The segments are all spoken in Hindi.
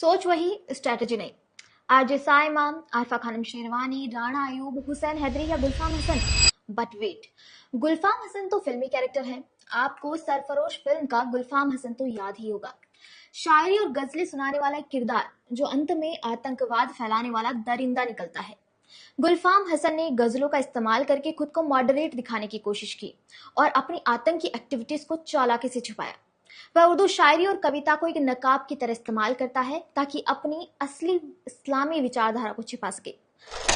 सोच वही, स्ट्रेटजी नहीं। आरजे साइमा, आरफा खानम शेरवानी, राणा अयूब, हुसैन हैदरी या गुलफाम हसन। बट वेट, गुलफाम हसन तो फिल्मी कैरेक्टर है। आपको सरफरोश फिल्म का गुलफाम हसन तो याद ही होगा। शायरी और गजलें सुनाने वाला एक किरदार जो अंत में आतंकवाद फैलाने वाला दरिंदा निकलता है। गुलफाम हसन ने गजलों का इस्तेमाल करके खुद को मॉडरेट दिखाने की कोशिश की और अपनी आतंकी एक्टिविटीज को चालाकी से छुपाया। वह उर्दू शायरी और कविता को एक नकाब की तरह इस्तेमाल करता है ताकि अपनी असली इस्लामी विचारधारा को छिपा सके।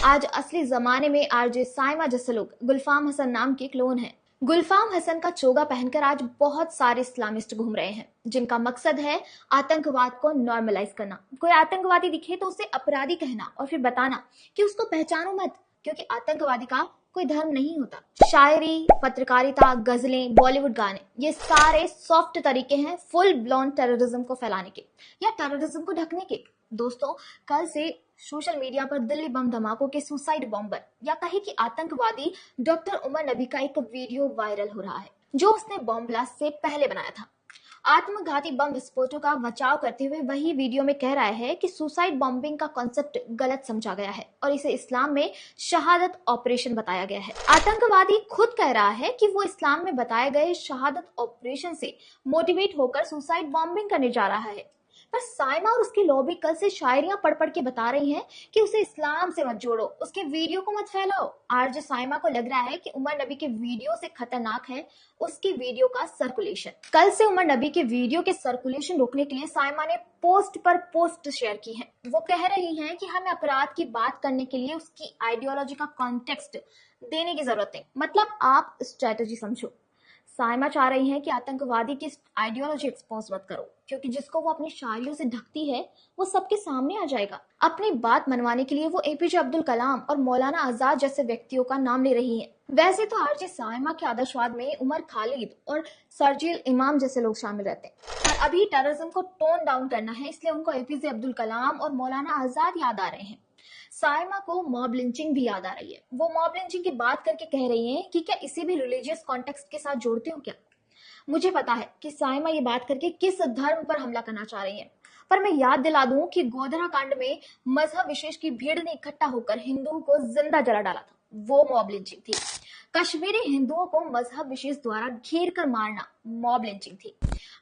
आज असली जमाने में आरजे साइमा जैसे लोग गुलफाम हसन नाम के क्लोन हैं। गुलफाम हसन का चोगा पहनकर आज बहुत सारे इस्लामिस्ट घूम रहे हैं जिनका मकसद है आतंकवाद को नॉर्मलाइज करना। कोई आतंकवादी दिखे तो उसे अपराधी कहना और फिर बताना कि उसको पहचानो मत, क्योंकि आतंकवादी का कोई धर्म नहीं होता। शायरी, पत्रकारिता, गजलें, बॉलीवुड गाने, ये सारे सॉफ्ट तरीके हैं फुल ब्लॉन टेररिज्म को फैलाने के या टेररिज्म को ढकने के। दोस्तों, कल से सोशल मीडिया पर दिल्ली बम धमाकों के सुसाइड बॉम्बर या कहे कि आतंकवादी डॉक्टर उमर नबी का एक वीडियो वायरल हो रहा है जो उसने बॉम्ब ब्लास्ट से पहले बनाया था। आत्मघाती बम विस्फोटों का बचाव करते हुए वही वीडियो में कह रहा है कि सुसाइड बॉम्बिंग का कॉन्सेप्ट गलत समझा गया है और इसे इस्लाम में शहादत ऑपरेशन बताया गया है। आतंकवादी खुद कह रहा है कि वो इस्लाम में बताए गए शहादत ऑपरेशन से मोटिवेट होकर सुसाइड बॉम्बिंग करने जा रहा है। पर साइमा और उसकी लॉबी कल से शायरियां पढ़ पढ़ के बता रही हैं कि उसे इस्लाम से मत जोड़ो, उसके वीडियो को मत फैलाओ। आरजे साइमा को लग रहा है कि उमर नबी के वीडियो से खतरनाक है उसकी वीडियो का सर्कुलेशन। कल से उमर नबी के वीडियो के सर्कुलेशन रोकने के लिए साइमा ने पोस्ट पर पोस्ट शेयर की है। वो कह रही हैं कि हमें अपराध की बात करने के लिए उसकी आइडियोलॉजी का कॉन्टेक्स्ट देने की जरूरत है। मतलब आप स्ट्रेटजी समझो। साइमा चाह रही हैं कि आतंकवादी की आइडियोलॉजी एक्सपोज मत करो, क्योंकि जिसको वो अपनी शायरियों से ढकती है वो सबके सामने आ जाएगा। अपनी बात मनवाने के लिए वो एपीजे अब्दुल कलाम और मौलाना आजाद जैसे व्यक्तियों का नाम ले रही है। वैसे तो आरजे साइमा के आदर्शवाद में उमर खालिद और सरजील इमाम जैसे लोग शामिल रहते हैं, पर अभी टेररिज्म को टोन डाउन करना है, इसलिए उनको एपीजे अब्दुल कलाम और मौलाना आजाद याद आ रहे हैं। साइमा को मॉब लिंचिंग भी याद आ रही है। वो मॉब लिंचिंग की बात करके कह रही हैं कि क्या इसे भी रिलीजियस कॉन्टेक्स्ट के साथ जोड़ते हो क्या। मुझे पता है कि साइमा ये बात करके किस धर्म पर हमला करना चाह रही हैं, पर मैं याद दिला दूं कि गोधरा कांड में मजहब विशेष की भीड़ ने इकट्ठा होकर हिंदुओं को जिंदा जला डाला था, वो मॉब लिंचिंग थी। कश्मीरी हिंदुओं को मजहब विशेष द्वारा घेर कर मारना मॉब लिंचिंग थी।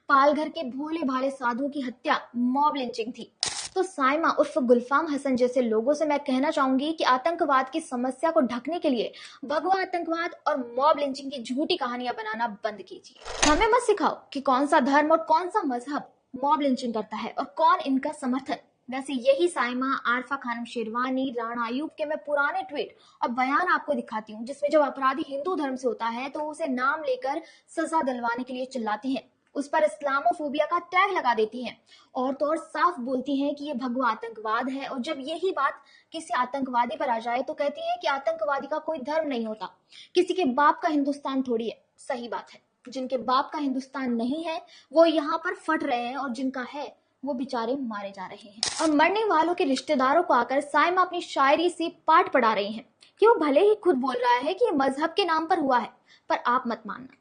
पालघर के भोले भाले साधुओं की हत्या मॉब लिंचिंग थी। तो साइमा उर्फ गुलफाम हसन जैसे लोगों से मैं कहना चाहूंगी कि आतंकवाद की समस्या को ढकने के लिए भगवा आतंकवाद और मॉब लिंचिंग की झूठी कहानियां बनाना बंद कीजिए। हमें मत सिखाओ कि कौन सा धर्म और कौन सा मजहब मॉब लिंचिंग करता है और कौन इनका समर्थन। वैसे यही साइमा, आरफा खानम शेरवानी, राणा अयूब के मैं पुराने ट्वीट और बयान आपको दिखाती हूँ जिसमें जब अपराधी हिंदू धर्म से होता है तो उसे नाम लेकर सजा दिलवाने के लिए चिल्लाती हैं, उस पर इस्लामोफोबिया का टैग लगा देती हैं और तो और साफ बोलती हैं कि ये भगवा आतंकवाद है। और जब यही बात किसी आतंकवादी पर आ जाए तो कहती है कि आतंकवादी का कोई धर्म नहीं होता, किसी के बाप का हिंदुस्तान थोड़ी है। सही बात है, जिनके बाप का हिंदुस्तान नहीं है वो यहाँ पर फट रहे हैं और जिनका है वो बेचारे मारे जा रहे हैं। और मरने वालों के रिश्तेदारों को आकर साइमा अपनी शायरी से पाठ पढ़ा रही हैं कि वो भले ही खुद बोल रहा है कि ये मजहब के नाम पर हुआ है, पर आप मत मानना।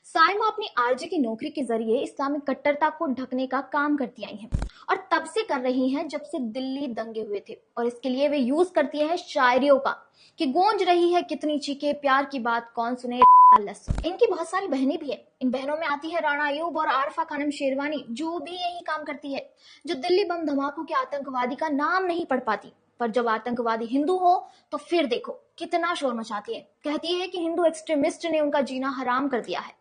साइमा अपनी आरजे की नौकरी के जरिए इस्लामिक कट्टरता को ढकने का काम करती आई हैं और तब से कर रही हैं जब से दिल्ली दंगे हुए थे। और इसके लिए वे यूज करती हैं शायरियों का कि गूंज रही है कितनी चीखे, प्यार की बात कौन सुने। इनकी बहुत सारी बहनें भी हैं। इन बहनों में आती है राणा अयूब और आरफा खानम शेरवानी, जो भी यही काम करती है, जो दिल्ली बम धमाकों के आतंकवादी का नाम नहीं पढ़ पाती, पर जब आतंकवादी हिंदू हो तो फिर देखो कितना शोर मचाती है। कहती है कि हिंदू एक्सट्रीमिस्ट ने उनका जीना हराम कर दिया है।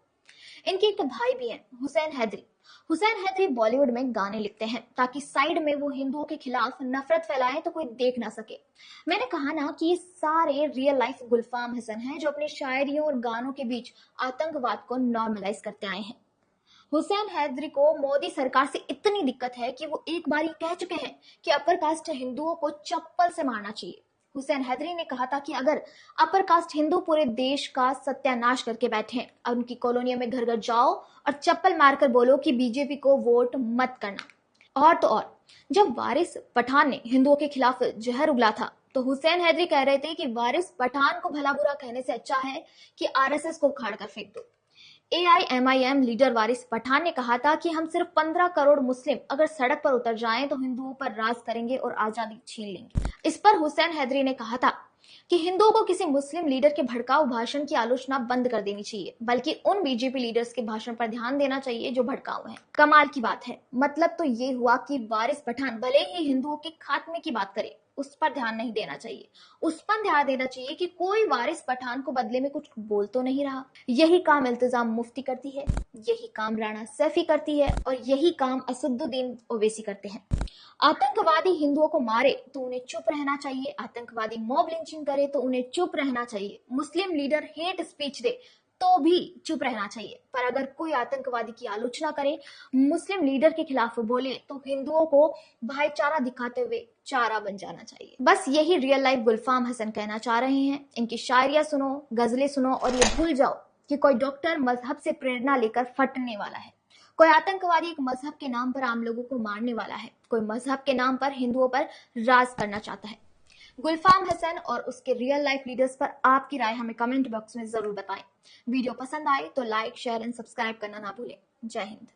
इनके एक भाई भी हैं, हुसैन हैदरी। हुसैन हैदरी बॉलीवुड में गाने लिखते हैं ताकि साइड में वो हिंदुओं के खिलाफ नफरत फैलाएं तो कोई देख ना सके। मैंने कहा ना कि ये सारे रियल लाइफ गुलफाम हसन हैं जो अपनी शायरियों और गानों के बीच आतंकवाद को नॉर्मलाइज करते आए हैं। हुसैन हैदरी को मोदी सरकार से इतनी दिक्कत है कि वो एक बार ही कह चुके हैं कि अपर कास्ट हिंदुओं को चप्पल से मारना चाहिए। हुसैन हैदरी ने कहा था कि अगर अपर कास्ट हिंदू पूरे देश का सत्यानाश करके बैठे और उनकी कॉलोनियों में घर घर जाओ और चप्पल मारकर बोलो कि बीजेपी को वोट मत करना। और तो और जब वारिस पठान ने हिंदुओं के खिलाफ जहर उगला था तो हुसैन हैदरी कह रहे थे कि वारिस पठान को भला बुरा कहने से अच्छा है कि आरएसएस को उखाड़ कर फेंक दो। AIMIM लीडर वारिस पठान ने कहा था कि हम सिर्फ 15 करोड़ मुस्लिम अगर सड़क पर उतर जाएं तो हिंदुओं पर राज करेंगे और आजादी छीन लेंगे। इस पर हुसैन हैदरी ने कहा था कि हिंदुओं को किसी मुस्लिम लीडर के भड़काऊ भाषण की आलोचना बंद कर देनी चाहिए, बल्कि उन बीजेपी लीडर्स के भाषण पर ध्यान देना चाहिए जो भड़काऊ हैं। कमाल की बात है, मतलब तो ये हुआ कि वारिस पठान भले ही हिंदुओं के खात्मे की बात करे, उस पर ध्यान नहीं देना चाहिए। उस पर ध्यान देना चाहिए कि कोई वारिस पठान को बदले में कुछ बोल तो नहीं रहा। यही काम इल्तिजाम मुफ्ती करती है, यही काम राणा सैफी करती है और यही काम असदुद्दीन ओवैसी करते हैं। आतंकवादी हिंदुओं को मारे तो उन्हें चुप रहना चाहिए, आतंकवादी मॉब लिंचिंग करे तो उन्हें चुप रहना चाहिए, मुस्लिम लीडर हेट स्पीच दे तो भी चुप रहना चाहिए। पर अगर कोई आतंकवादी की आलोचना करे, मुस्लिम लीडर के खिलाफ बोले तो हिंदुओं को भाईचारा दिखाते हुए चारा बन जाना चाहिए। बस यही रियल लाइफ गुलफाम हसन कहना चाह रहे हैं। इनकी शायरियां सुनो, गजलें सुनो और ये भूल जाओ कि कोई डॉक्टर मजहब से प्रेरणा लेकर फटने वाला है, कोई आतंकवादी एक मजहब के नाम पर आम लोगों को मारने वाला है, कोई मजहब के नाम पर हिंदुओं पर राज करना चाहता है। गुलफाम हसन और उसके रियल लाइफ लीडर्स पर आपकी राय हमें कमेंट बॉक्स में जरूर बताएं। वीडियो पसंद आए तो लाइक, शेयर एंड सब्सक्राइब करना ना भूलें। जय हिंद।